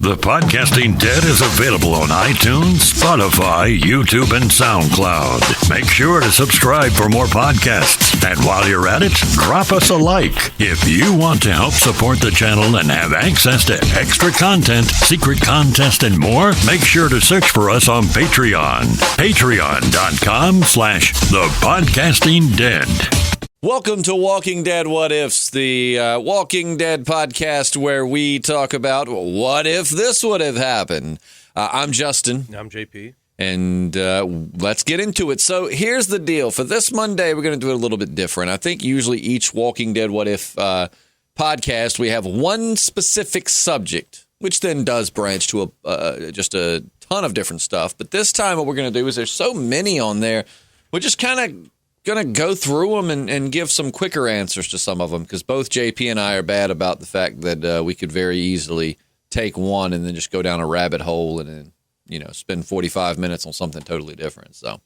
The Podcasting Dead is available on iTunes, Spotify, YouTube, and SoundCloud. Make sure to subscribe for more podcasts. And while you're at it, drop us a like. If you want to help support the channel and have access to extra content, secret contests, and more, make sure to search for us on Patreon. Patreon.com/thepodcastingdead. Welcome to Walking Dead What Ifs, the Walking Dead podcast where we talk about what if this would have happened. I'm Justin. I'm JP. And let's get into it. So here's the deal. For this Monday, we're going to do it a little bit different. I think usually each Walking Dead What If podcast, we have one specific subject, which then does branch to just a ton of different stuff. But this time what we're going to do is there's so many on there, we're just kind of going to go through them and give some quicker answers to some of them, because both JP and I are bad about the fact that we could very easily take one and then just go down a rabbit hole and then, spend 45 minutes on something totally different. So,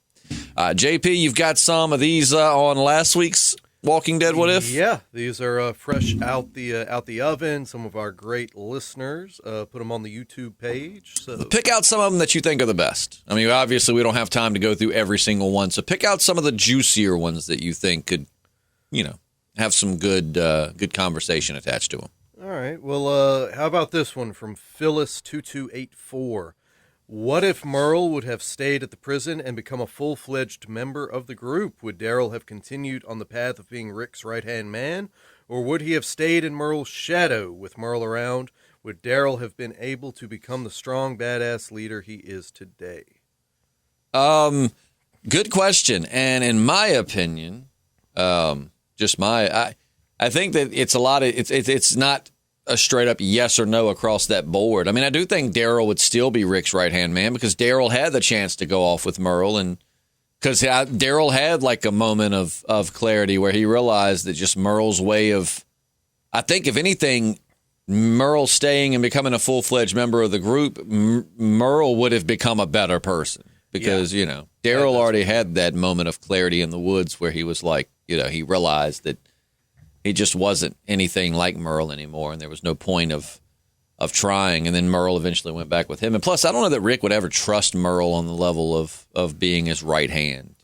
JP, you've got some of these on last week's Walking Dead What If? Yeah, these are fresh out the oven. Some of our great listeners put them on the YouTube page. So pick out some of them that you think are the best. I mean, obviously, we don't have time to go through every single one, so pick out some of the juicier ones that you think could, have some good conversation attached to them. All right. Well, how about this one from Phyllis2284? What if Merle would have stayed at the prison and become a full-fledged member of the group? Would Daryl have continued on the path of being Rick's right-hand man? Or would he have stayed in Merle's shadow with Merle around? Would Daryl have been able to become the strong, badass leader he is today? Good question. And in my opinion, I think that it's a lot of, it's not a straight up yes or no across that board. I mean, I do think Daryl would still be Rick's right-hand man because Daryl had the chance to go off with Merle, and because Daryl had like a moment of clarity where he realized that just Merle's way of, I think if anything, Merle staying and becoming a full-fledged member of the group, Merle would have become a better person because, Daryl already had that moment of clarity in the woods where he was like, he realized that he just wasn't anything like Merle anymore, and there was no point of trying. And then Merle eventually went back with him. And plus, I don't know that Rick would ever trust Merle on the level of being his right hand,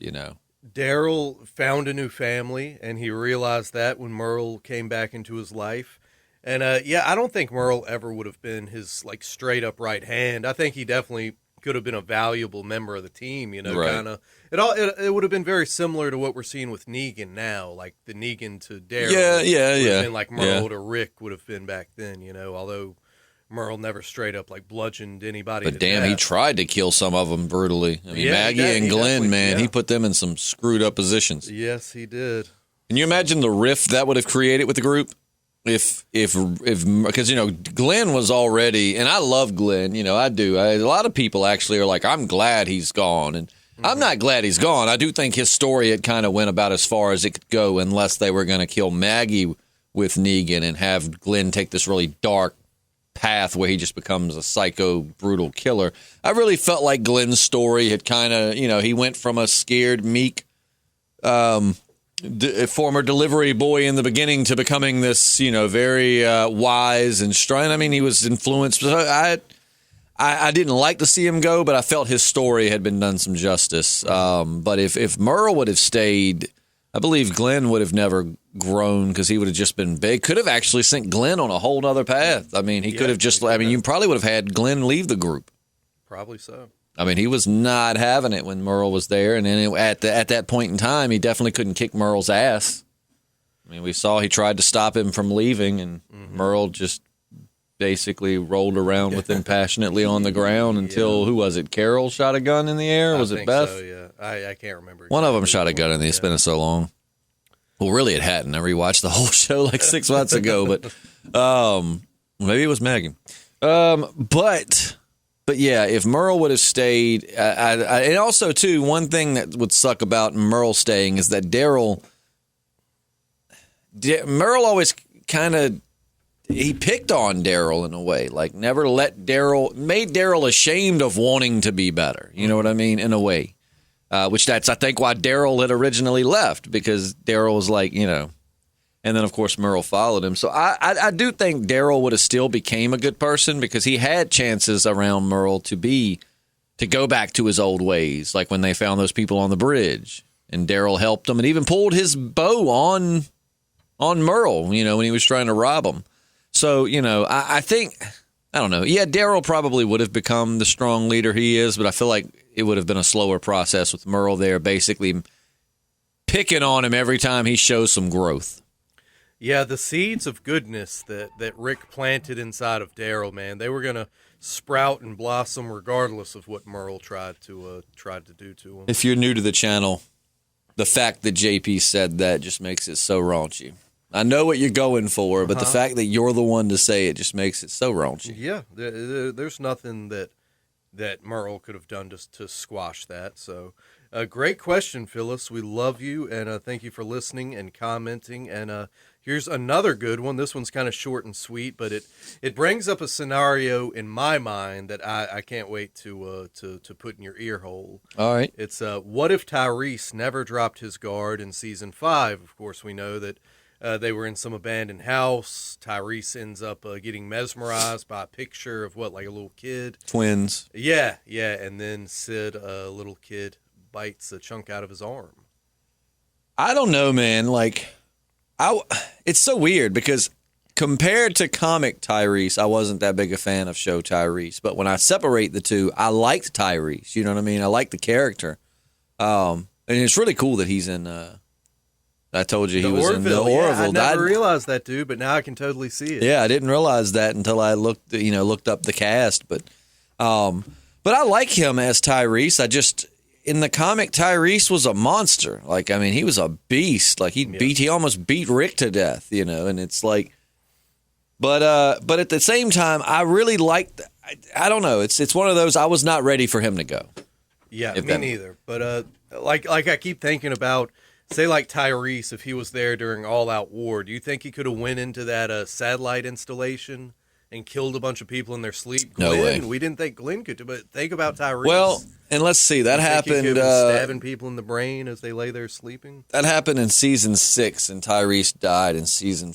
Daryl found a new family, and he realized that when Merle came back into his life. And, I don't think Merle ever would have been his, straight-up right hand. I think he definitely could have been a valuable member of the team, right. kind of. It would have been very similar to what we're seeing with Negan now, like the Negan to Daryl. Yeah. Been like Merle to Rick would have been back then, although Merle never straight up bludgeoned anybody. But damn, he tried to kill some of them brutally. I mean, Maggie and Glenn, man, he put them in some screwed up positions. Yes, he did. Can you imagine the rift that would have created with the group? If because Glenn was already, and I love Glenn, I do. A lot of people actually are like, I'm glad he's gone, and I'm not glad he's gone. I do think his story had kind of went about as far as it could go, unless they were going to kill Maggie with Negan and have Glenn take this really dark path where he just becomes a psycho, brutal killer. I really felt like Glenn's story had kind of, he went from a scared, meek, former delivery boy in the beginning to becoming this, very wise and strong. I mean, he was influenced. I didn't like to see him go, but I felt his story had been done some justice. But if Merle would have stayed, I believe Glenn would have never grown because he would have just been big. Could have actually sent Glenn on a whole other path. I mean, he could have just, you probably would have had Glenn leave the group. Probably so. I mean, he was not having it when Merle was there, and then at that point in time, he definitely couldn't kick Merle's ass. I mean, we saw he tried to stop him from leaving, and Merle just basically rolled around with him passionately on the ground until, who was it, Carol shot a gun in the air? Was it Beth? So, yeah. I can't remember. One of them shot a gun in the air. It's been so long. Well, really, it hadn't. I rewatched the whole show like 6 months ago, but maybe it was Megan. But yeah, if Merle would have stayed, and also too, one thing that would suck about Merle staying is that Merle always kind of, he picked on Daryl in a way, like never let made Daryl ashamed of wanting to be better. You know what I mean? In a way, which that's, I think, why Daryl had originally left, because Daryl was like, And then, of course, Merle followed him. So I do think Daryl would have still became a good person because he had chances around Merle to go back to his old ways, like when they found those people on the bridge. And Daryl helped him and even pulled his bow on Merle, when he was trying to rob him. So, I think, I don't know. Yeah, Daryl probably would have become the strong leader he is, but I feel like it would have been a slower process with Merle there, basically picking on him every time he shows some growth. Yeah, the seeds of goodness that Rick planted inside of Daryl, man, they were going to sprout and blossom regardless of what Merle tried to do to him. If you're new to the channel, the fact that JP said that just makes it so raunchy. I know what you're going for, but the fact that you're the one to say it just makes it so raunchy. Yeah, there's nothing that Merle could have done to squash that. So, great question, Phyllis. We love you, and thank you for listening and commenting. And here's another good one. This one's kind of short and sweet, but it brings up a scenario in my mind that I can't wait to put in your ear hole. All right. It's what if Tyreese never dropped his guard in season 5? Of course, we know that they were in some abandoned house. Tyreese ends up getting mesmerized by a picture of like a little kid. Twins. Yeah. And then Sid, a little kid, bites a chunk out of his arm. I don't know, man. It's so weird because compared to comic Tyreese, I wasn't that big a fan of show Tyreese. But when I separate the two, I liked Tyreese. You know what I mean? I like the character. And it's really cool that he's in... I told you he was in the Orville. Yeah, I never realized that, dude, but now I can totally see it. Yeah, I didn't realize that until I looked up the cast. But I like him as Tyreese. In the comic, Tyreese was a monster. He was a beast. He almost beat Rick to death, and it's like, but at the same time, I really liked, I don't know. It's one of those, I was not ready for him to go. Yeah, me neither. But like I keep thinking about, say like Tyreese, if he was there during All Out War, do you think he could have went into that satellite installation and killed a bunch of people in their sleep? No way. We didn't think Glenn could, but think about Tyreese. Well, and let's see, that happened. Stabbing people in the brain as they lay there sleeping. That happened in season 6, and Tyreese died in season.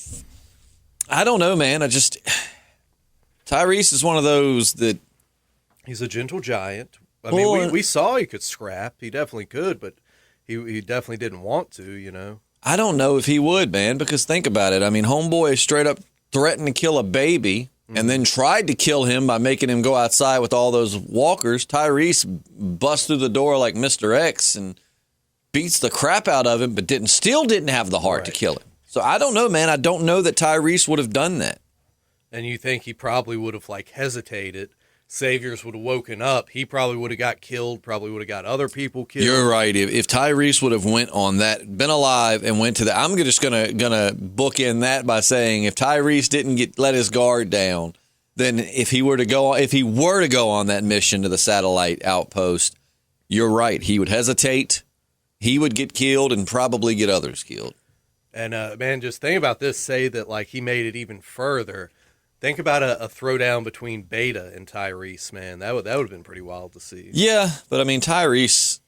I don't know, man. Tyreese is one of those that he's a gentle giant. I mean, we saw he could scrap. He definitely could, but he definitely didn't want to. I don't know if he would, man, because think about it. I mean, homeboy straight up threatened to kill a baby and then tried to kill him by making him go outside with all those walkers. Tyreese busts through the door like Mr. X and beats the crap out of him, but still didn't have the heart to kill him. So I don't know, man. I don't know that Tyreese would have done that. And you think he probably would have hesitated. Saviors would have woken up. He probably would have got killed, probably would have got other people killed. You're right. If Tyreese would have went on that, been alive and went to that, I'm just gonna bookend that by saying if Tyreese didn't let his guard down, then if he were to go on that mission to the satellite outpost, you're right. He would hesitate. He would get killed and probably get others killed. And man, just think about this. Say that he made it even further. Think about a throwdown between Beta and Tyreese, man. That would have been pretty wild to see. Yeah, but I mean Tyreese.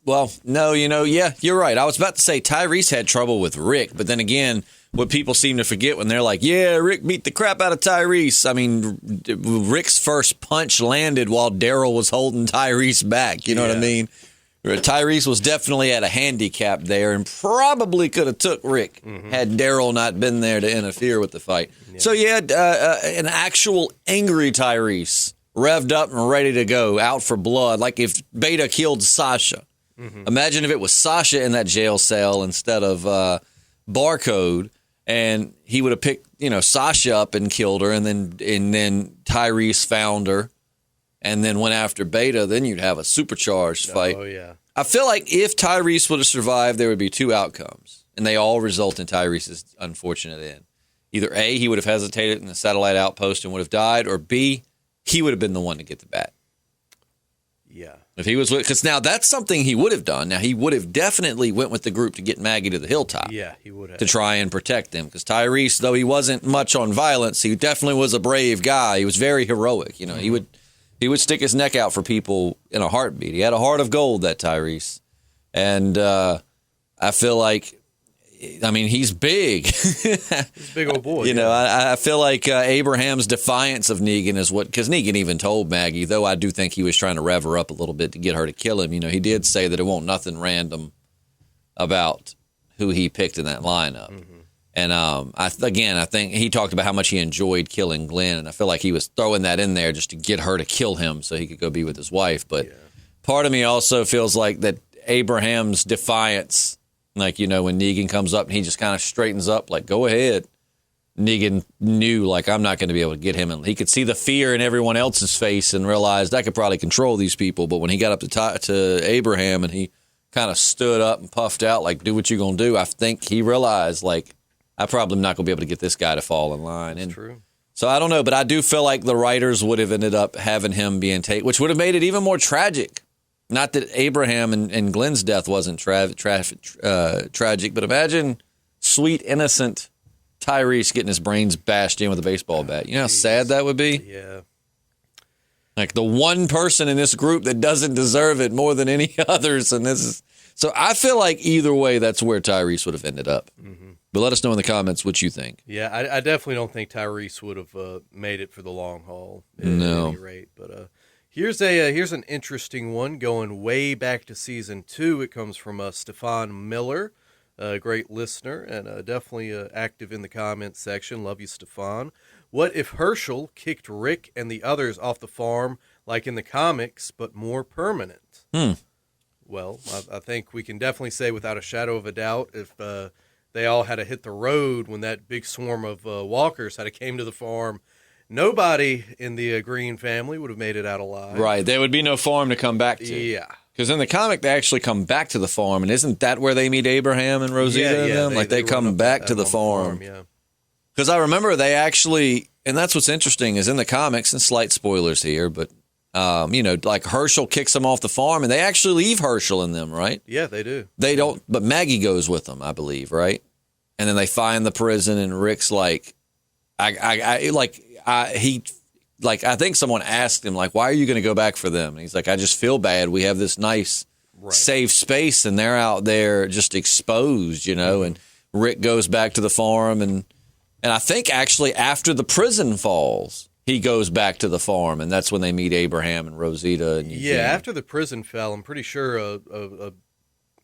Well, no, yeah, you're right. I was about to say Tyreese had trouble with Rick, but then again, what people seem to forget when they're like, yeah, Rick beat the crap out of Tyreese. I mean, Rick's first punch landed while Daryl was holding Tyreese back. You know what I mean? Tyreese was definitely at a handicap there and probably could have took Rick had Daryl not been there to interfere with the fight. Yeah. So, an actual angry Tyreese revved up and ready to go, out for blood, like if Beta killed Sasha. Imagine if it was Sasha in that jail cell instead of Barcode, and he would have picked Sasha up and killed her, and then Tyreese found her. And then went after Beta, then you'd have a supercharged fight. Oh, yeah. I feel like if Tyreese would have survived, there would be 2 outcomes. And they all result in Tyreese's unfortunate end. Either A, he would have hesitated in the satellite outpost and would have died, or B, he would have been the one to get the bat. Yeah. If he was, because now that's something he would have done. Now, he would have definitely went with the group to get Maggie to the hilltop. Yeah, he would have. To try and protect them. Because Tyreese, though he wasn't much on violence, he definitely was a brave guy. He was very heroic. He would stick his neck out for people in a heartbeat. He had a heart of gold, that Tyreese. And I feel like I mean, he's big. He's a big old boy. You know, I feel like Abraham's defiance of Negan is what, because Negan even told Maggie, though I do think he was trying to rev her up a little bit to get her to kill him. You know, he did say that it won't nothing random about who he picked in that lineup. Mm-hmm. And I think he talked about how much he enjoyed killing Glenn, and I feel like he was throwing that in there just to get her to kill him so he could go be with his wife. But part of me also feels like that Abraham's defiance, like, you know, when Negan comes up and he just kind of straightens up, like, go ahead. Negan knew, like, I'm not going to be able to get him. And he could see the fear in everyone else's face and realized I could probably control these people. But when he got up to Abraham and he kind of stood up and puffed out, like, do what you're going to do, I think he realized, like, I probably am not going to be able to get this guy to fall in line. That's true. So I don't know, but I do feel like the writers would have ended up having him being taken, which would have made it even more tragic. Not that Abraham and Glenn's death wasn't tragic, but imagine sweet, innocent Tyreese getting his brains bashed in with a baseball bat. You know how sad that would be? Yeah. Like the one person in this group that doesn't deserve it more than any others. And so I feel like either way, that's where Tyreese would have ended up. Mm-hmm. But let us know in the comments what you think. Yeah, I definitely don't think Tyreese would have made it for the long haul at any rate. But here's an interesting one going way back to season 2. It comes from Stefan Miller, a great listener and definitely active in the comments section. Love you, Stefan. What if Hershel kicked Rick and the others off the farm like in the comics, but more permanent? Well, I think we can definitely say without a shadow of a doubt if they all had to hit the road when that big swarm of walkers had came to the farm, nobody in the Green family would have made it out alive. Right. There would be no farm to come back to. Yeah. Because in the comic, they actually come back to the farm, and isn't that where they meet Abraham and Rosita and them? They come back to the farm. Yeah. Because I remember they actually, and that's what's interesting, is in the comics, and slight spoilers here, but, you know, like Hershel kicks them off the farm, and they actually leave Hershel and them, right? Yeah, they do. They don't, but Maggie goes with them, I believe, right? And then they find the prison, and Rick's like, I think someone asked him, like, why are you going to go back for them? And he's like, I just feel bad. We have this nice, safe space, and they're out there just exposed, you know. Mm-hmm. And Rick goes back to the farm, and I think actually after the prison falls, he goes back to the farm, and that's when they meet Abraham and Rosita. And Eugene. Yeah, after the prison fell, I'm pretty sure a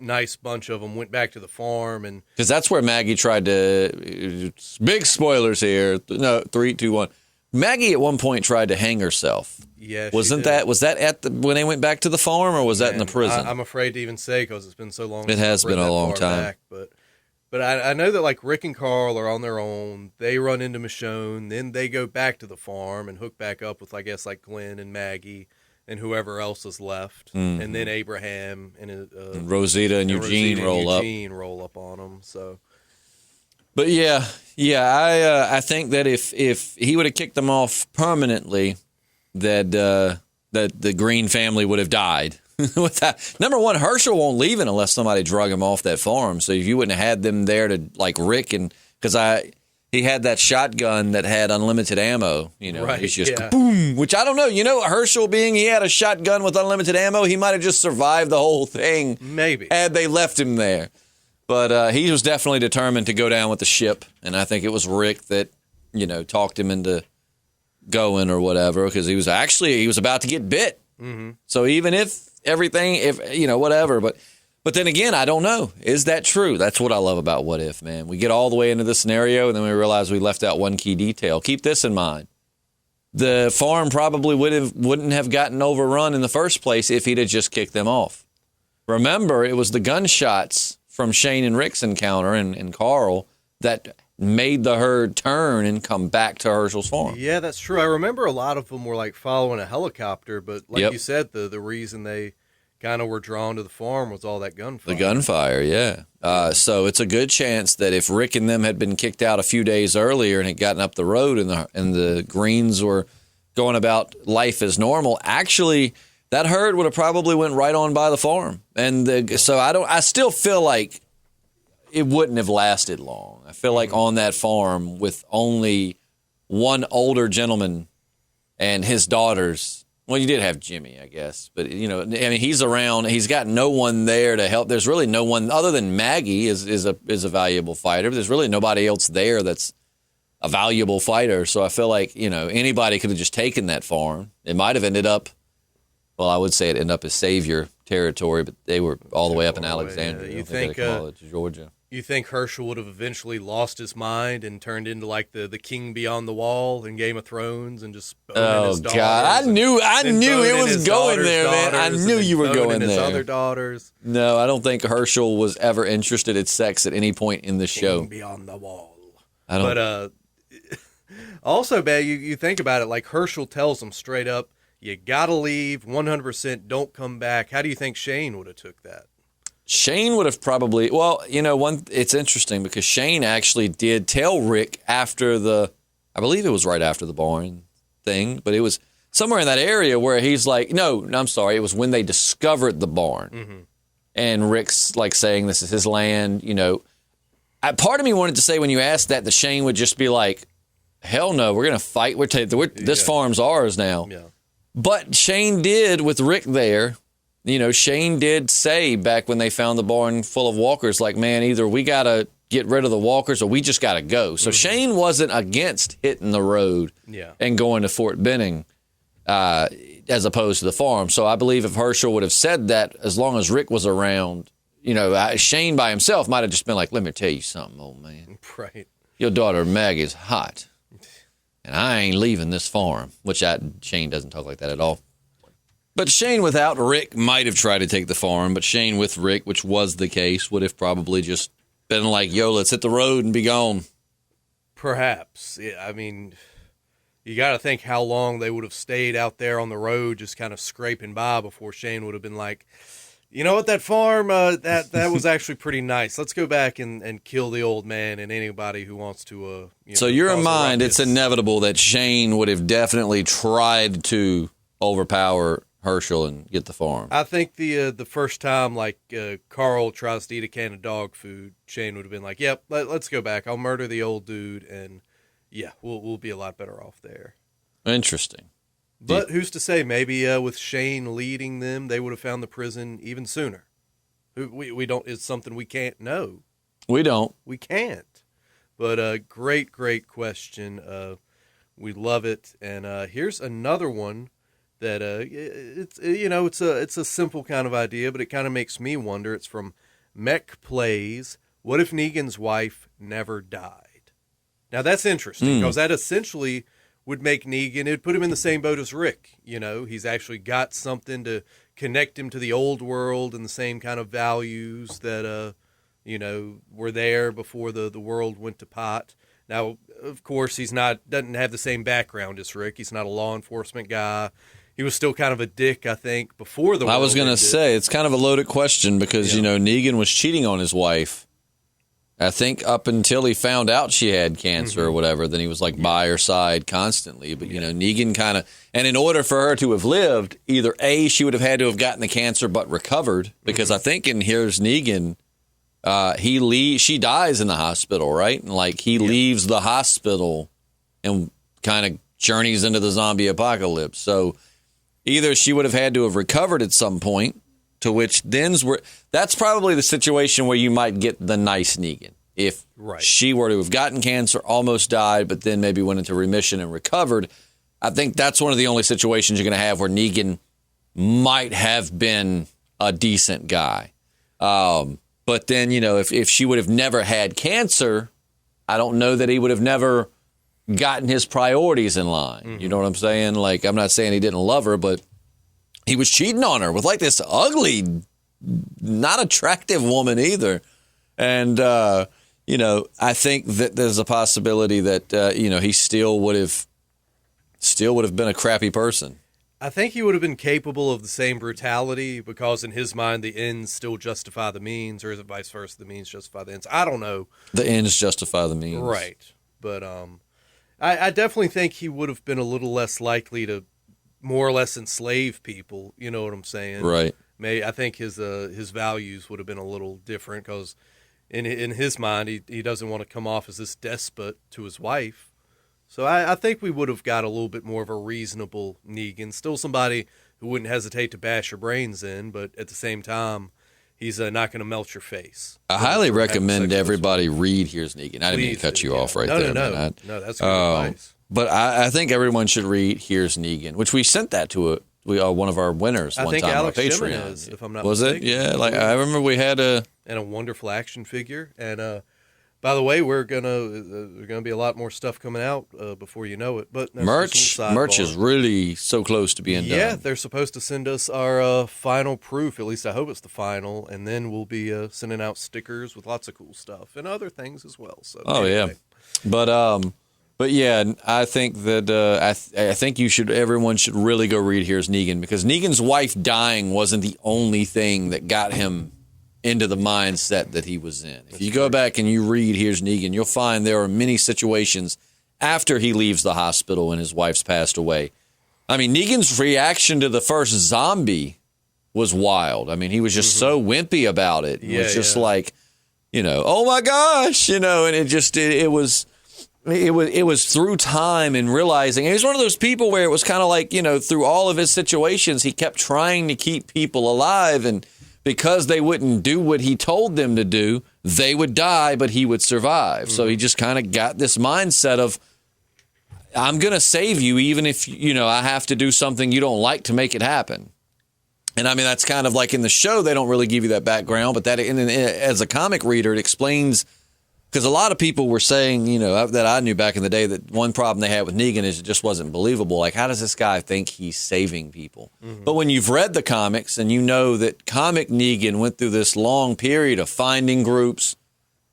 nice bunch of them went back to the farm, and because that's where Maggie tried to. Big spoilers here. No, 3, 2, 1. Maggie at one point tried to hang herself. Yeah, was that at when they went back to the farm, or was that in the prison? I'm afraid to even say because it's been so long. It has been a long time. Back, but I know that like Rick and Carl are on their own. They run into Michonne, then they go back to the farm and hook back up with I guess like Glenn and Maggie and whoever else is left, and then Abraham and Rosita and Eugene roll up on them. So, but I think that if he would have kicked them off permanently, that the Green family would have died. With that, number one, Hershel won't leave it unless somebody drug him off that farm. So if you wouldn't have had them there to like Rick and because he had that shotgun that had unlimited ammo, you know, it's just boom, which I don't know. You know, Hershel being he had a shotgun with unlimited ammo, he might have just survived the whole thing. Maybe. Had they left him there. But he was definitely determined to go down with the ship. And I think it was Rick that, you know, talked him into going or whatever because he was about to get bit. Mm-hmm. So even if you know, whatever. But then again, I don't know. Is that true? That's what I love about What If, man. We get all the way into the scenario, and then we realize we left out one key detail. Keep this in mind. The farm probably wouldn't have gotten overrun in the first place if he'd have just kicked them off. Remember, it was the gunshots from Shane and Rick's encounter and Carl that made the herd turn and come back to Hershel's farm. Yeah, that's true. I remember a lot of them were like following a helicopter, but like you said, the reason they kind of were drawn to the farm was all that gunfire. The gunfire, yeah. So it's a good chance that if Rick and them had been kicked out a few days earlier and had gotten up the road and the Greens were going about life as normal, actually that herd would have probably went right on by the farm. And so I still feel like it wouldn't have lasted long. I feel like on that farm with only one older gentleman and his daughters, Well, you did have Jimmy, I guess. But, you know, I mean, he's around. He's got no one there to help. There's really no one other than Maggie is a valuable fighter. But there's really nobody else there that's a valuable fighter. So I feel like, you know, anybody could have just taken that farm. It might have ended up, well, I would say it ended up as Savior territory, but they were all the way up in Alexandria. You think Georgia. You think Hershel would have eventually lost his mind and turned into like the king beyond the wall in Game of Thrones and just his God, I knew it was going there, man. I knew you were going there. His other daughters. No, I don't think Hershel was ever interested in sex at any point in the show. King beyond the wall. I don't. But also, man, you think about it. Like Hershel tells him straight up, "You gotta leave. 100%. Don't come back." How do you think Shane would have took that? Shane would have probably, well, you know, it's interesting because Shane actually did tell Rick after I believe it was right after the barn thing, but it was somewhere in that area where he's like, no, I'm sorry, it was when they discovered the barn. Mm-hmm. And Rick's like saying this is his land, you know. Part of me wanted to say when you asked that Shane would just be like, hell no, we're going to fight. This farm's ours now. Yeah. But Shane did with Rick there. You know, Shane did say back when they found the barn full of walkers, like, man, either we got to get rid of the walkers or we just got to go. So Shane wasn't against hitting the road and going to Fort Benning as opposed to the farm. So I believe if Hershel would have said that, as long as Rick was around, you know, Shane by himself might have just been like, let me tell you something, old man. Right. Your daughter Maggie is hot, and I ain't leaving this farm, which Shane doesn't talk like that at all. But Shane without Rick might have tried to take the farm, but Shane with Rick, which was the case, would have probably just been like, yo, let's hit the road and be gone. Perhaps. Yeah, I mean, you got to think how long they would have stayed out there on the road just kind of scraping by before Shane would have been like, you know what, that farm, that was actually pretty nice. Let's go back and kill the old man and anybody who wants to. So you're in mind, it's inevitable that Shane would have definitely tried to overpower Hershel and get the farm. I think the first time, like, Carl tries to eat a can of dog food, Shane would have been like, yep, let's go back. I'll murder the old dude, and, yeah, we'll be a lot better off there. Interesting. But who's to say, maybe with Shane leading them, they would have found the prison even sooner. We don't, it's something we can't know. We don't. We can't. But great question. We love it. And here's another one that it's a simple kind of idea, but it kind of makes me wonder. It's from Mech Plays. What if Negan's wife never died? Now that's interesting because that essentially would make Negan, it'd put him in the same boat as Rick. You know, he's actually got something to connect him to the old world and the same kind of values that were there before the world went to pot. Now, of course, doesn't have the same background as Rick. He's not a law enforcement guy. He was still kind of a dick, I think, before the war. I was going to say, it's kind of a loaded question because, Negan was cheating on his wife, I think, up until he found out she had cancer or whatever. Then he was, like, by her side constantly. But, Negan kind of... And in order for her to have lived, either A, she would have had to have gotten the cancer but recovered. Because I think in Here's Negan, she dies in the hospital, right? And, like, he leaves the hospital and kind of journeys into the zombie apocalypse. So... either she would have had to have recovered at some point, to which that's probably the situation where you might get the nice Negan. If she were to have gotten cancer, almost died, but then maybe went into remission and recovered, I think that's one of the only situations you're going to have where Negan might have been a decent guy. But then, if she would have never had cancer, I don't know that he would have never gotten his priorities in line. You know what I'm saying? Like, I'm not saying he didn't love her, but he was cheating on her with like this ugly, not attractive woman either. And, I think that there's a possibility that, he still would have been a crappy person. I think he would have been capable of the same brutality because in his mind, the ends still justify the means, or is it vice versa? The means justify the ends. I don't know. The ends justify the means. Right. But, I definitely think he would have been a little less likely to more or less enslave people. You know what I'm saying? Right. I think his values would have been a little different because in his mind, he doesn't want to come off as this despot to his wife. So I think we would have got a little bit more of a reasonable Negan. Still somebody who wouldn't hesitate to bash your brains in, but at the same time, he's not going to melt your face. I highly recommend everybody read Here's Negan. I didn't mean to cut you off right there. No, that's good advice. But I think everyone should read Here's Negan, which we sent that to one of our winners one time Alex on our Shimon Patreon. is, if I'm not was mistaken. it? Yeah, like I remember we had a wonderful action figure. And by the way, there's gonna be a lot more stuff coming out before you know it. But merch is really so close to being done. Yeah, they're supposed to send us our final proof. At least I hope it's the final, and then we'll be sending out stickers with lots of cool stuff and other things as well. So anyway. Yeah, but yeah, I think that I think everyone should really go read Here's Negan, because Negan's wife dying wasn't the only thing that got him into the mindset that he was in. If you go back and you read Here's Negan, you'll find there are many situations after he leaves the hospital and his wife's passed away. I mean, Negan's reaction to the first zombie was wild. I mean, he was just so wimpy about it. It was just like, oh my gosh, and it was through time and realizing. He was one of those people where it was kind of like, through all of his situations, he kept trying to keep people alive, and because they wouldn't do what he told them to do, they would die, but he would survive. So he just kind of got this mindset of, I'm going to save you even if, I have to do something you don't like to make it happen. And I mean, that's kind of like in the show, they don't really give you that background, but that as a comic reader, it explains. Because a lot of people were saying, that I knew back in the day, that one problem they had with Negan is it just wasn't believable. Like, how does this guy think he's saving people? But when you've read the comics and you know that comic Negan went through this long period of finding groups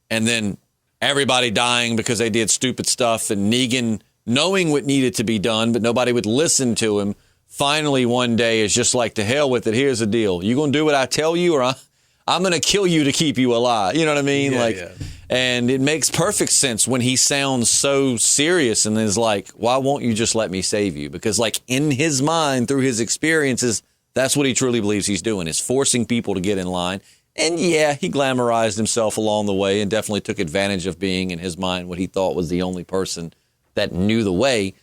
and then everybody dying because they did stupid stuff, and Negan knowing what needed to be done, but nobody would listen to him, finally one day is just like, to hell with it. Here's the deal. You going to do what I tell you, or I'm going to kill you to keep you alive. You know what I mean? Yeah. And it makes perfect sense when he sounds so serious and is like, why won't you just let me save you? Because like in his mind, through his experiences, that's what he truly believes he's doing, is forcing people to get in line. And yeah, he glamorized himself along the way and definitely took advantage of being, in his mind, what he thought was the only person that knew the way.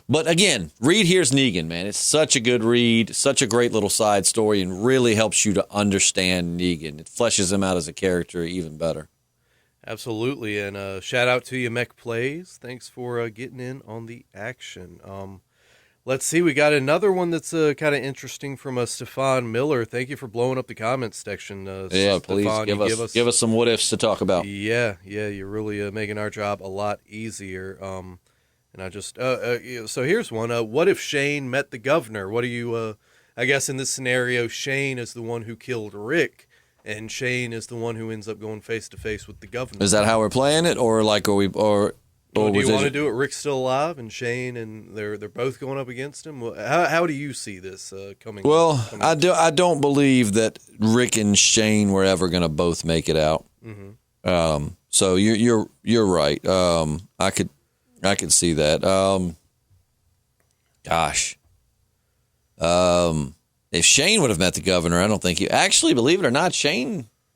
But again, read Here's Negan, man. It's such a good read, such a great little side story, and really helps you to understand Negan. It fleshes him out as a character even better. Absolutely, and shout out to you, Mech Plays. Thanks for getting in on the action. Let's see, we got another one that's kind of interesting from Stefan Miller. Thank you for blowing up the comments section. Yeah, Stefan, please give us some what ifs to talk about. Yeah, you're really making our job a lot easier. And I just so here's one. What if Shane met the governor? What do you? I guess in this scenario, Shane is the one who killed Rick, and Shane is the one who ends up going face to face with the governor. Is that how we're playing it, or like do you want to do it? Rick's still alive, and Shane, and they're both going up against him. How do you see this coming? Well, I don't believe that Rick and Shane were ever going to both make it out. So you're right. I could see that. If Shane would have met the governor, I don't think actually, believe it or not,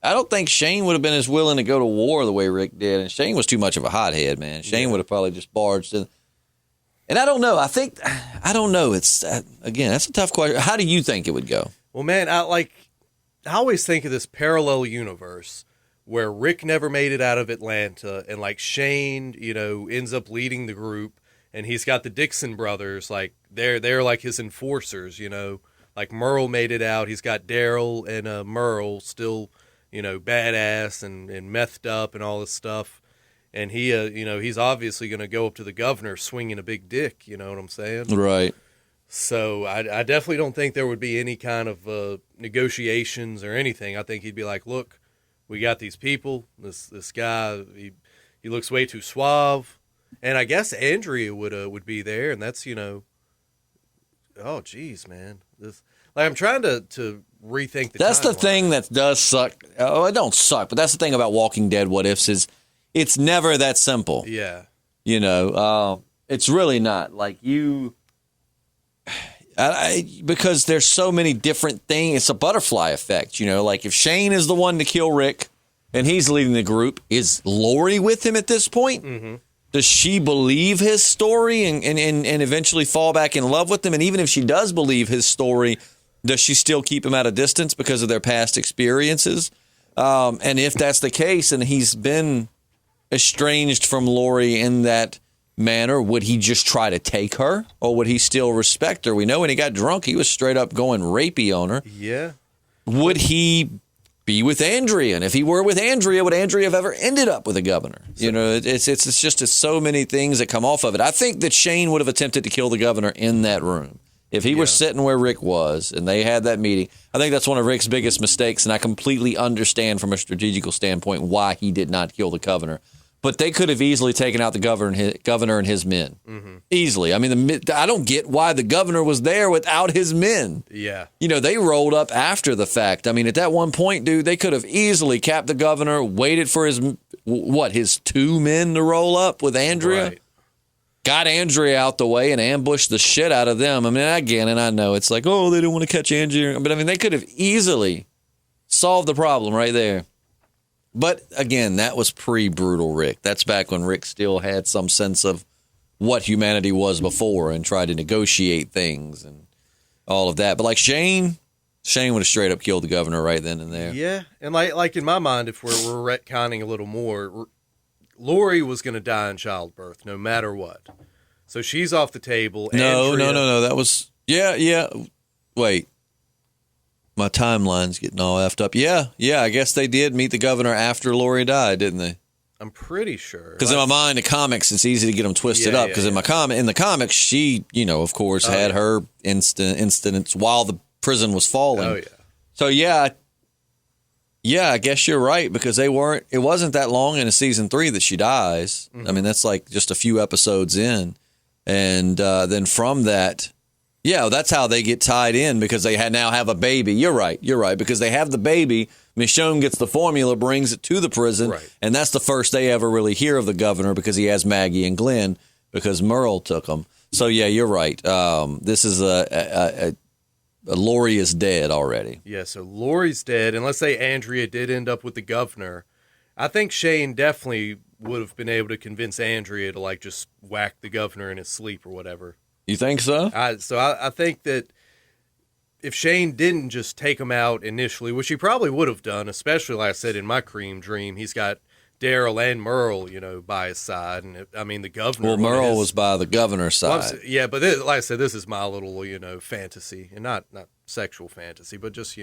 I don't think Shane would have been as willing to go to war the way Rick did. And Shane was too much of a hothead, man. Shane would have probably just barged in. And I don't know. I don't know. It's, again, that's a tough question. How do you think it would go? Well, man, I always think of this parallel universe where Rick never made it out of Atlanta, and like Shane, ends up leading the group, and he's got the Dixon brothers, like they're like his enforcers, like Merle made it out. He's got Daryl and Merle still, badass and methed up and all this stuff, and he, he's obviously going to go up to the governor swinging a big dick. You know what I'm saying? Right. So I definitely don't think there would be any kind of negotiations or anything. I think he'd be like, look, we got these people. This guy, he looks way too suave, and I guess Andrea would be there, and that's oh geez, man, I'm trying to rethink the. That's the thing that does suck. Oh, it don't suck, but that's the thing about Walking Dead what ifs is it's never that simple. Yeah, it's really not like you. Because there's so many different things. It's a butterfly effect, like if Shane is the one to kill Rick and he's leading the group, is Lori with him at this point? Does she believe his story and eventually fall back in love with him? And even if she does believe his story, does she still keep him at a distance because of their past experiences? And if that's the case and he's been estranged from Lori in that manner, would he just try to take her or would he still respect her? We know when he got drunk, he was straight up going rapey on her. Yeah. Would he be with Andrea? And if he were with Andrea, would Andrea have ever ended up with a governor? You know, it's so many things that come off of it. I think that Shane would have attempted to kill the governor in that room. If he were sitting where Rick was and they had that meeting, I think that's one of Rick's biggest mistakes, and I completely understand from a strategical standpoint why he did not kill the governor. But they could have easily taken out the governor and his men. Mm-hmm. Easily. I mean, I don't get why the governor was there without his men. Yeah. You know, they rolled up after the fact. I mean, at that one point, dude, they could have easily capped the governor, waited for his 2 men to roll up with Andrea. Right. Got Andrea out the way and ambushed the shit out of them. I mean, again, and I know it's like, oh, they don't want to catch Andrea. But, I mean, they could have easily solved the problem right there. But, again, that was pre-brutal Rick. That's back when Rick still had some sense of what humanity was before and tried to negotiate things and all of that. But, like, Shane would have straight up killed the governor right then and there. Yeah, and like in my mind, if we're retconning a little more, Lori was going to die in childbirth no matter what. So she's off the table. No. That was, yeah. Wait. My timeline's getting all effed up. Yeah, I guess they did meet the governor after Lori died, didn't they? I'm pretty sure. Because in my mind, the comics, it's easy to get them twisted up. Because in the comics, she, of course, had her incidents while the prison was falling. Oh, yeah. So, I guess you're right, because it wasn't that long in season 3 that she dies. Mm-hmm. I mean, that's like just a few episodes in. And then from that, that's how they get tied in, because they now have a baby. You're right, because they have the baby. Michonne gets the formula, brings it to the prison, and that's the first they ever really hear of the governor, because he has Maggie and Glenn, because Merle took them. So, you're right. This is Lori is dead already. Yeah, so Lori's dead. And let's say Andrea did end up with the governor. I think Shane definitely would have been able to convince Andrea to, like, just whack the governor in his sleep or whatever. You think so? I think that if Shane didn't just take him out initially, which he probably would have done, especially, like I said, in my cream dream, he's got Daryl and Merle, by his side. And, the governor... Well, Merle was by the governor's side. Well, but like I said, this is my little, fantasy. And not sexual fantasy, but just,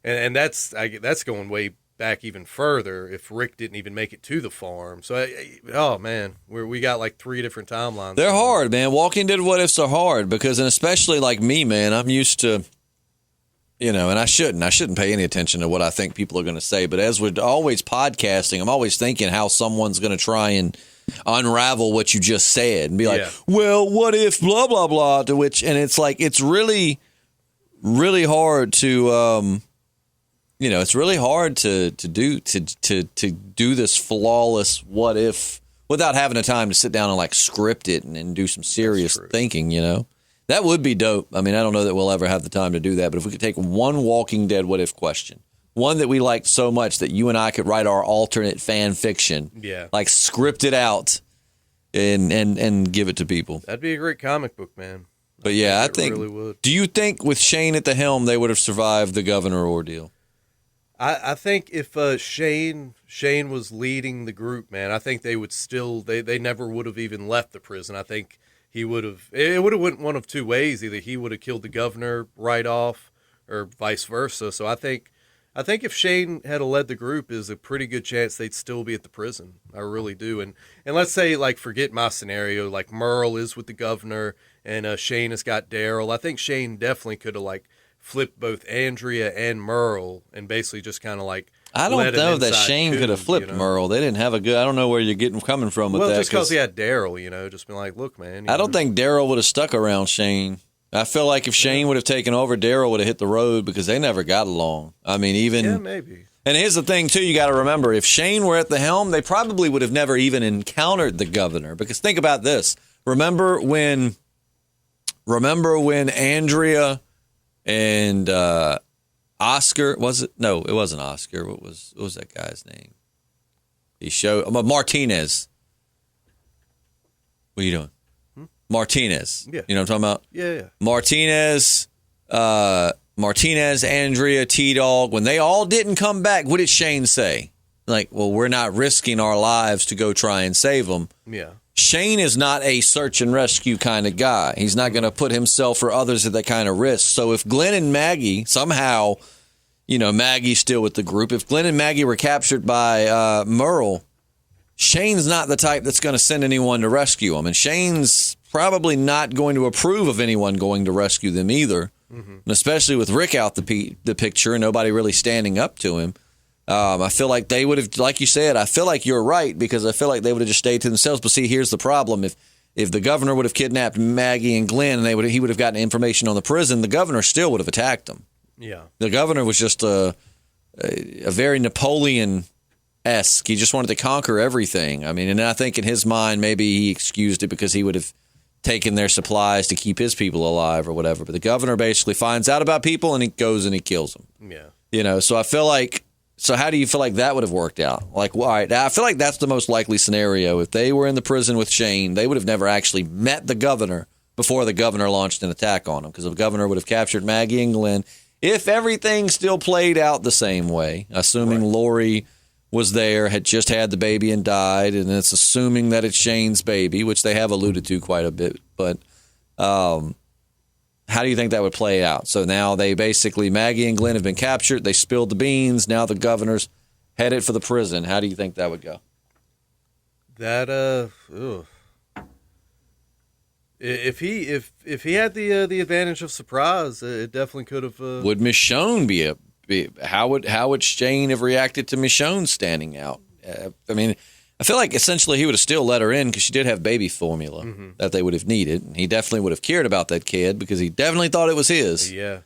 And that's going way back even further if Rick didn't even make it to the farm. So, oh, man, we got like 3 different timelines. They're hard, man. Walking Dead what ifs are hard because, and especially like me, man, I'm used to, and I shouldn't pay any attention to what I think people are going to say. But as we're always podcasting, I'm always thinking how someone's going to try and unravel what you just said and be like, well, what if blah, blah, blah, to which, and it's like, it's really, really hard to, it's really hard to do this flawless what if without having the time to sit down and like script it and do some serious thinking. That would be dope. I mean, I don't know that we'll ever have the time to do that, but if we could take one Walking Dead what if question, one that we liked so much that you and I could write our alternate fan fiction, like script it out and give it to people. That'd be a great comic book, man. But I think really would. Do you think with Shane at the helm they would have survived the governor ordeal? I think if Shane was leading the group, man, I think they would still they never would have even left the prison. I think it would have went one of 2 ways. Either he would have killed the governor right off, or vice versa. So I think if Shane had led the group, is a pretty good chance they'd still be at the prison. I really do. And let's say, like, forget my scenario, like Merle is with the governor and Shane has got Daryl. I think Shane definitely could have like flipped both Andrea and Merle and basically just kind of like. I don't know that Shane could have flipped Merle. They didn't have a good. I don't know where you're coming from with that. Well, just because he had Daryl, just been like, look, man. I don't think Daryl would have stuck around Shane. I feel like if Shane would have taken over, Daryl would have hit the road because they never got along. I mean, even maybe. And here's the thing too: you got to remember, if Shane were at the helm, they probably would have never even encountered the governor. Because think about this: remember when Andrea and Oscar, was it? No, it wasn't Oscar. What was that guy's name? He showed Martinez. What are you doing? Martinez. Yeah. You know what I'm talking about? Yeah. Martinez, Andrea, T-Dog, when they all didn't come back, what did Shane say? Like, well, we're not risking our lives to go try and save them. Yeah. Shane is not a search and rescue kind of guy. He's not going to put himself or others at that kind of risk. So if Glenn and Maggie somehow, Maggie's still with the group, if Glenn and Maggie were captured by Merle, Shane's not the type that's going to send anyone to rescue them. And Shane's probably not going to approve of anyone going to rescue them either. Mm-hmm. And especially with Rick out the picture and nobody really standing up to him. I feel like they would have, like you said, I feel like you're right because I feel like they would have just stayed to themselves. But see, here's the problem. If the governor would have kidnapped Maggie and Glenn and he would have gotten information on the prison, the governor still would have attacked them. Yeah. The governor was just a very Napoleon-esque. He just wanted to conquer everything. I mean, and I think in his mind, maybe he excused it because he would have taken their supplies to keep his people alive or whatever. But the governor basically finds out about people and he goes and he kills them. Yeah. So I feel like, so how do you feel like that would have worked out? Like, all right, I feel like that's the most likely scenario. If they were in the prison with Shane, they would have never actually met the governor before the governor launched an attack on them because the governor would have captured Maggie and Glenn. If everything still played out the same way, assuming Lori was there, had just had the baby and died, and it's assuming that it's Shane's baby, which they have alluded to quite a bit. But how do you think that would play out? So now they basically, Maggie and Glenn have been captured. They spilled the beans. Now the governor's headed for the prison. How do you think that would go? If he had the advantage of surprise, it definitely could have. Would Michonne be how would Shane have reacted to Michonne standing out? I mean, I feel like essentially he would have still let her in because she did have baby formula that they would have needed. And he definitely would have cared about that kid because he definitely thought it was his. Yeah.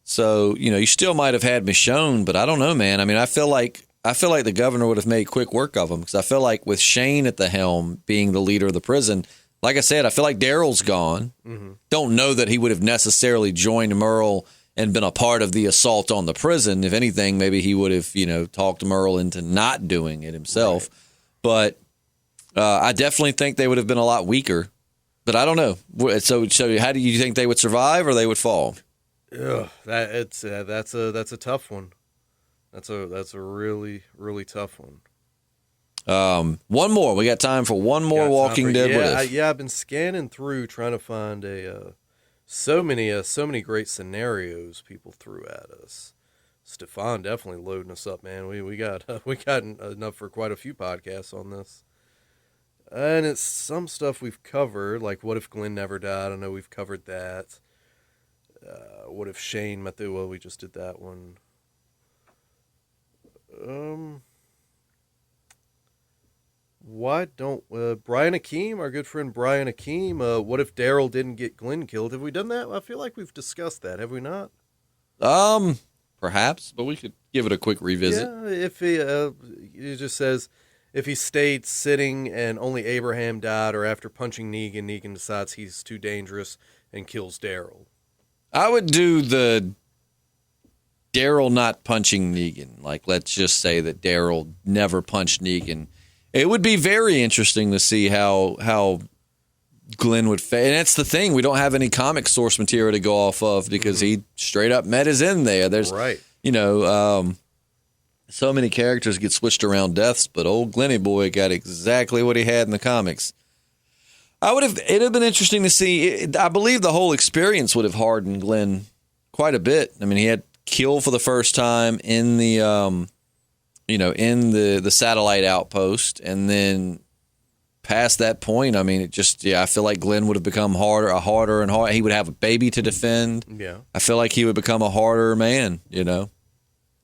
So, you still might have had Michonne, but I don't know, man. I mean, I feel like the governor would have made quick work of him because I feel like with Shane at the helm being the leader of the prison, like I said, I feel like Daryl's gone. Mm-hmm. Don't know that he would have necessarily joined Merle and been a part of the assault on the prison. If anything, maybe he would have, talked Merle into not doing it himself. Right. But I definitely think they would have been a lot weaker. But I don't know. So how do you think they would survive or they would fall? Yeah, that's a tough one. That's a really, really tough one. One more. We got time for one more Walking Dead. I've been scanning through trying to find so many great scenarios people threw at us. Stefan definitely loading us up, man. We got enough for quite a few podcasts on this. And it's some stuff we've covered, like what if Glenn never died? I know we've covered that. What if Shane met the... Well, we just did that one. Why don't... Brian Akeem, our good friend Brian Akeem, what if Daryl didn't get Glenn killed? Have we done that? I feel like we've discussed that, have we not? Perhaps, but we could give it a quick revisit. Yeah, if he just says, if he stayed sitting and only Abraham died, or after punching Negan decides he's too dangerous and kills Daryl. I would do the Daryl not punching Negan. Like, let's just say that Daryl never punched Negan. It would be very interesting to see how Glenn would and that's the thing. We don't have any comic source material to go off of because he straight up met his end there. There's, so many characters get switched around deaths, but old Glenny boy got exactly what he had in the comics. It'd have been interesting to see. I believe the whole experience would have hardened Glenn quite a bit. I mean, he had Kill for the first time in the, in the satellite outpost, and then past that point, I mean, I feel like Glenn would have become harder and harder. He would have a baby to defend. Yeah. I feel like he would become a harder man,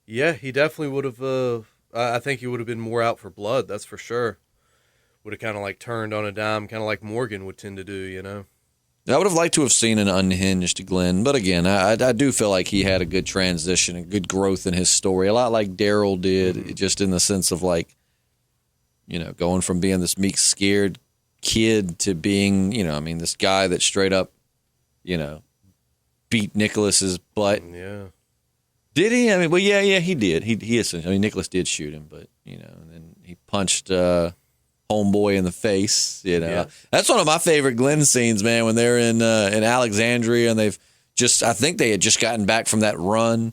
Yeah, he definitely would have, I think he would have been more out for blood, that's for sure. Would have kind of like turned on a dime, kind of like Morgan would tend to do, I would have liked to have seen an unhinged Glenn, but again, I do feel like he had a good transition, a good growth in his story, a lot like Daryl did, just in the sense of like, going from being this meek, scared kid to being, this guy that straight up, beat Nicholas's butt. Yeah. Did he? I mean, well, yeah, he did. He essentially, Nicholas did shoot him, but, and then he punched homeboy in the face. That's one of my favorite Glenn scenes, man. When they're in Alexandria and I think they had just gotten back from that run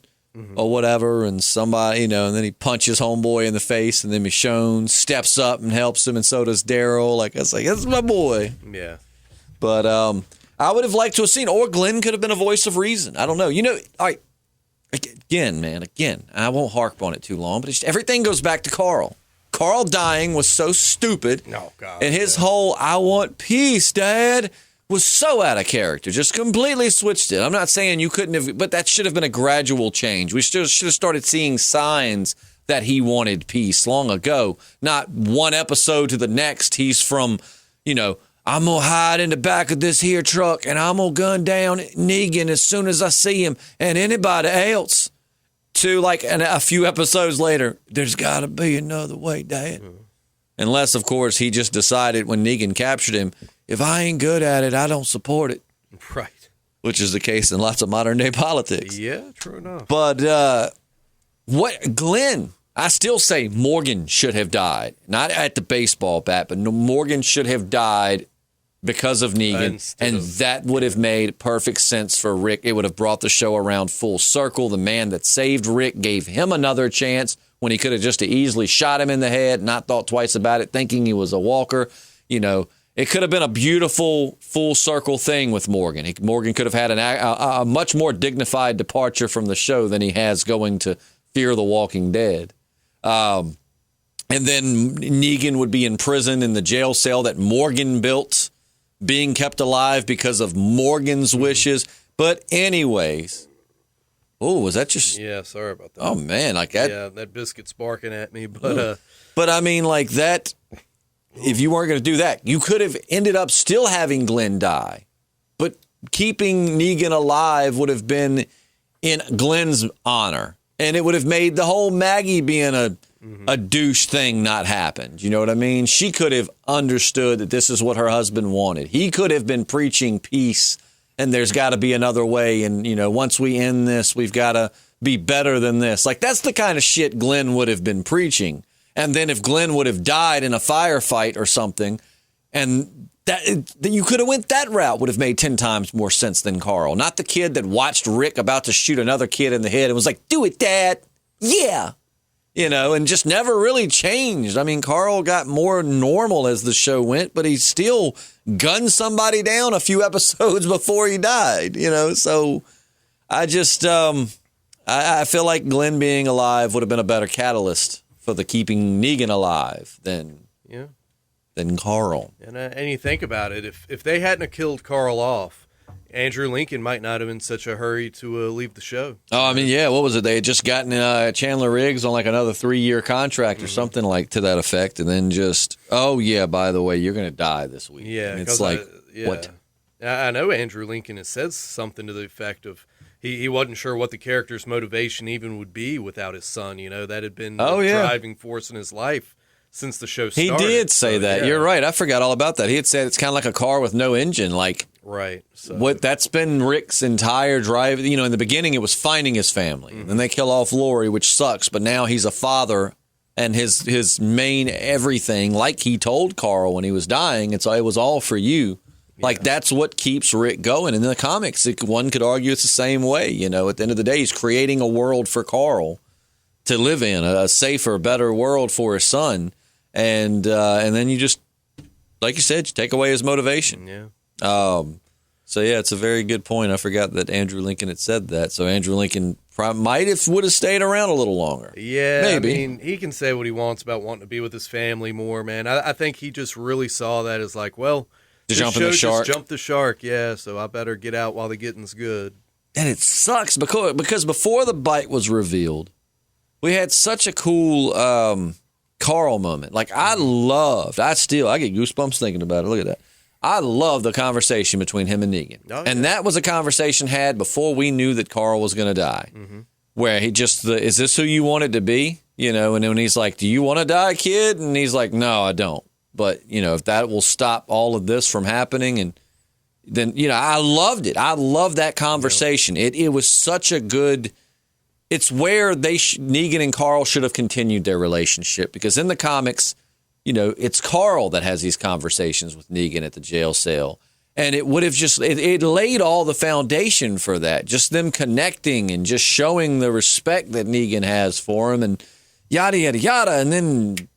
or whatever, and somebody, and then he punches homeboy in the face, and then Michonne steps up and helps him, and so does Daryl. That's my boy. Yeah. But I would have liked to have seen, or Glenn could have been a voice of reason. I don't know. All right. Again, I won't harp on it too long, but everything goes back to Carl. Carl dying was so stupid. Oh, God. And his whole, I want peace, Dad, was so out of character. Just completely switched it. I'm not saying you couldn't have, but that should have been a gradual change. We should have started seeing signs that he wanted peace long ago. Not one episode to the next. He's from, I'm going to hide in the back of this here truck, and I'm going to gun down Negan as soon as I see him and anybody else. To a few episodes later, there's got to be another way, Dad. Unless, of course, he just decided when Negan captured him, if I ain't good at it, I don't support it. Right. Which is the case in lots of modern-day politics. Yeah, true enough. But Glenn, I still say Morgan should have died. Not at the baseball bat, but Morgan should have died because of Negan, and that would have made perfect sense for Rick. It would have brought the show around full circle. The man that saved Rick gave him another chance when he could have just easily shot him in the head, not thought twice about it, thinking he was a walker. It could have been a beautiful full circle thing with Morgan. Morgan could have had a much more dignified departure from the show than he has going to Fear the Walking Dead. And then Negan would be in prison in the jail cell that Morgan built, being kept alive because of Morgan's wishes. But anyways, was that just... Yeah, sorry about that. Oh, man, that... Yeah, that biscuit's barking at me, but... But, I mean, that... If you weren't going to do that, you could have ended up still having Glenn die. But keeping Negan alive would have been in Glenn's honor. And it would have made the whole Maggie being a douche thing not happen. You know what I mean? She could have understood that this is what her husband wanted. He could have been preaching peace, and there's got to be another way. And, once we end this, we've got to be better than this. That's the kind of shit Glenn would have been preaching. And then if Glenn would have died in a firefight or something, and that you could have went that route, would have made 10 times more sense than Carl. Not the kid that watched Rick about to shoot another kid in the head and was like, do it, Dad. Yeah. And just never really changed. I mean, Carl got more normal as the show went, but he still gunned somebody down a few episodes before he died, So I just, I feel like Glenn being alive would have been a better catalyst for the keeping Negan alive than Carl. And you think about it, if they hadn't have killed Carl off, Andrew Lincoln might not have been in such a hurry to leave the show. Oh, I mean, yeah, what was it? They had just gotten Chandler Riggs on another 3-year contract or something to that effect, and then just, by the way, you're going to die this week. Yeah. And it's what? I know Andrew Lincoln has said something to the effect of, He wasn't sure what the character's motivation even would be without his son. That had been the driving force in his life since the show started. He did say that. Yeah. You're right. I forgot all about that. He had said it's kind of like a car with no engine. Right. So. That's been Rick's entire drive. In the beginning, it was finding his family. Mm-hmm. Then they kill off Lori, which sucks. But now he's a father, and his main everything, like he told Carl when he was dying, it was all for you. That's what keeps Rick going. In the comics, one could argue it's the same way. At the end of the day, he's creating a world for Carl to live in, a safer, better world for his son. And then you just, like you said, you take away his motivation. Yeah. It's a very good point. I forgot that Andrew Lincoln had said that. So Andrew Lincoln would have stayed around a little longer. Yeah, maybe. I mean, he can say what he wants about wanting to be with his family more, man. I think he just really saw that as Jump in the shark. Just jump the shark, yeah, so I better get out while the getting's good. And it sucks because before the bite was revealed, we had such a cool Carl moment. I get goosebumps thinking about it. Look at that. I love the conversation between him and Negan. Oh, yeah. And that was a conversation had before we knew that Carl was going to die. Mm-hmm. Where he just, is this who you wanted to be? And then when he's like, do you want to die, kid? And he's like, no, I don't. But, if that will stop all of this from happening, and then, I loved it. I love that conversation. It was such a good, it's where Negan and Carl should have continued their relationship, because in the comics, it's Carl that has these conversations with Negan at the jail cell. And it would have it laid all the foundation for that. Just them connecting and just showing the respect that Negan has for him and yada, yada, yada. And then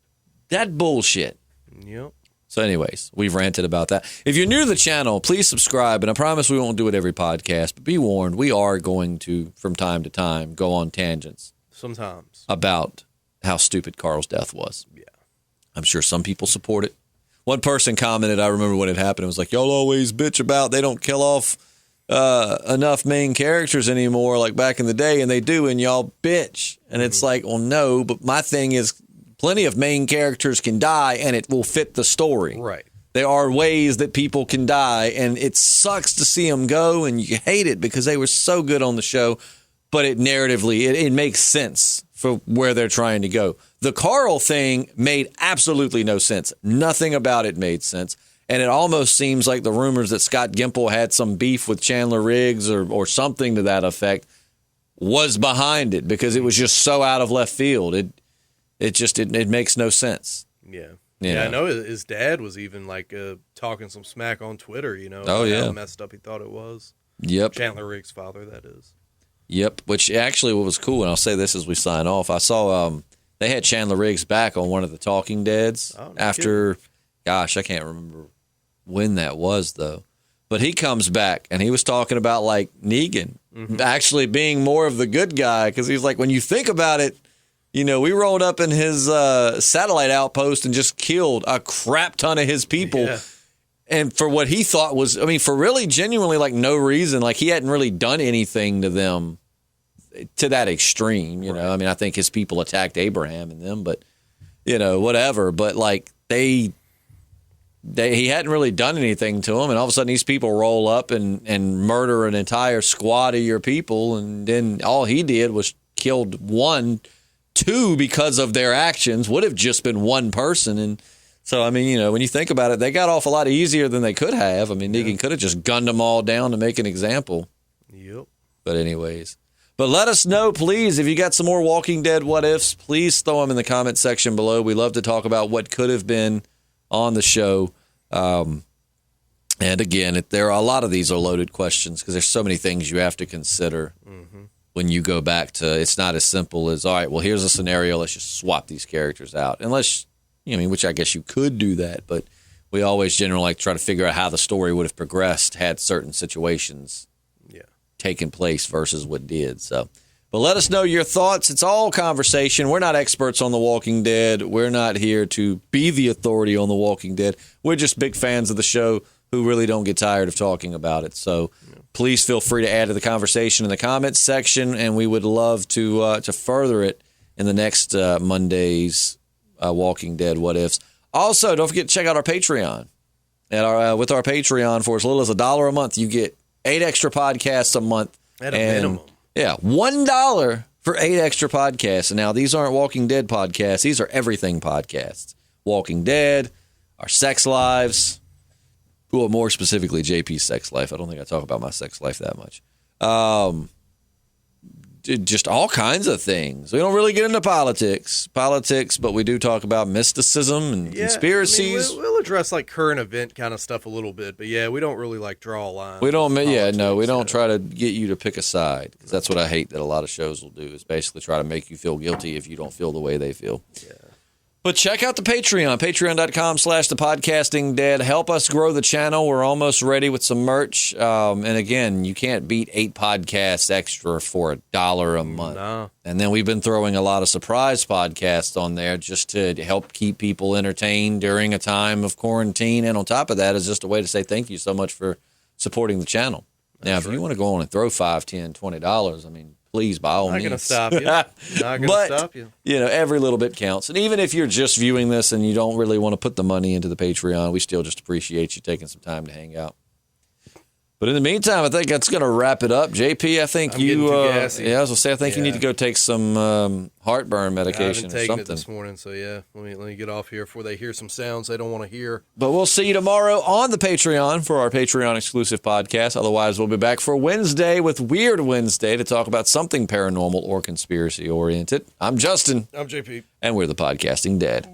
that bullshit. Yep. So anyways, we've ranted about that. If you're new to the channel, please subscribe. And I promise we won't do it every podcast. But be warned, we are going to, from time to time, go on tangents. Sometimes. About how stupid Carl's death was. Yeah. I'm sure some people support it. One person commented, I remember when it happened, it was like, y'all always bitch about they don't kill off enough main characters anymore like back in the day, and they do, and y'all bitch. And it's like, well, no, but my thing is plenty of main characters can die, and it will fit the story. Right. There are ways that people can die, and it sucks to see them go, and you hate it because they were so good on the show, but it narratively, it makes sense for where they're trying to go. The Carl thing made absolutely no sense. Nothing about it made sense. And it almost seems like the rumors that Scott Gimple had some beef with Chandler Riggs or something to that effect was behind it because it was just so out of left field. It makes no sense. Yeah. You know? I know his dad was even talking some smack on Twitter, Oh, yeah. How messed up he thought it was. Yep. Chandler Riggs' father, that is. Yep. Which actually what was cool, and I'll say this as we sign off, I saw they had Chandler Riggs back on one of the Talking Deads after, gosh, I can't remember when that was, though. But he comes back, and he was talking about, Negan actually being more of the good guy, because he's like, when you think about it, we rolled up in his satellite outpost and just killed a crap ton of his people. Yeah. And for what he thought was, for really genuinely, no reason, he hadn't really done anything to them to that extreme, you know. I think his people attacked Abraham and them, but whatever. But he hadn't really done anything to them, and all of a sudden these people roll up and murder an entire squad of your people, and then all he did was killed two because of their actions. Would have just been one person, and so when you think about it, they got off a lot easier than they could have. Negan could have just gunned them all down to make an example. Yep. But anyways. But let us know, please, if you got some more Walking Dead what-ifs, please throw them in the comment section below. We love to talk about what could have been on the show. And again, there are a lot of these are loaded questions because there's so many things you have to consider when you go back to, it's not as simple as, all right, well, here's a scenario, let's just swap these characters out. Unless, which I guess you could do that, but we always generally try to figure out how the story would have progressed had certain situations taken place versus what did. So, but let us know your thoughts. It's all conversation. We're not experts on The Walking Dead. We're not here to be the authority on The Walking Dead. We're just big fans of the show who really don't get tired of talking about it. So please feel free to add to the conversation in the comments section, and we would love to further it in the next Monday's Walking Dead What Ifs. Also, don't forget to check out our Patreon. With our Patreon, for as little as $1 a month, you get 8 extra podcasts a month. At a minimum. Yeah, $1 for 8 extra podcasts. And now these aren't Walking Dead podcasts. These are everything podcasts. Walking Dead, our sex lives. Well, more specifically, JP's sex life. I don't think I talk about my sex life that much. Just all kinds of things. We don't really get into politics, but we do talk about mysticism and conspiracies. We'll address current event kind of stuff a little bit, but we don't really draw a line. We don't, we don't try to get you to pick a side, because that's what I hate that a lot of shows will do, is basically try to make you feel guilty if you don't feel the way they feel. Yeah. But check out the Patreon, patreon.com/thepodcastingdead. Help us grow the channel. We're almost ready with some merch. And again, you can't beat 8 podcasts extra for $1 a month. No. And then we've been throwing a lot of surprise podcasts on there just to help keep people entertained during a time of quarantine. And on top of that is just a way to say thank you so much for supporting the channel. Now, if you want to go on and throw $5, $10, $20, please, by all means. Not going to stop you. Not going to stop you. Every little bit counts. And even if you're just viewing this and you don't really want to put the money into the Patreon, we still just appreciate you taking some time to hang out. But in the meantime, I think that's going to wrap it up. JP, I think I was going to say, I think you need to go take some heartburn medication or something. I haven't taken it this morning, so let me get off here before they hear some sounds they don't want to hear. But we'll see you tomorrow on the Patreon for our Patreon exclusive podcast. Otherwise, we'll be back for Wednesday with Weird Wednesday to talk about something paranormal or conspiracy oriented. I'm Justin. I'm JP. And we're the Podcasting Dead.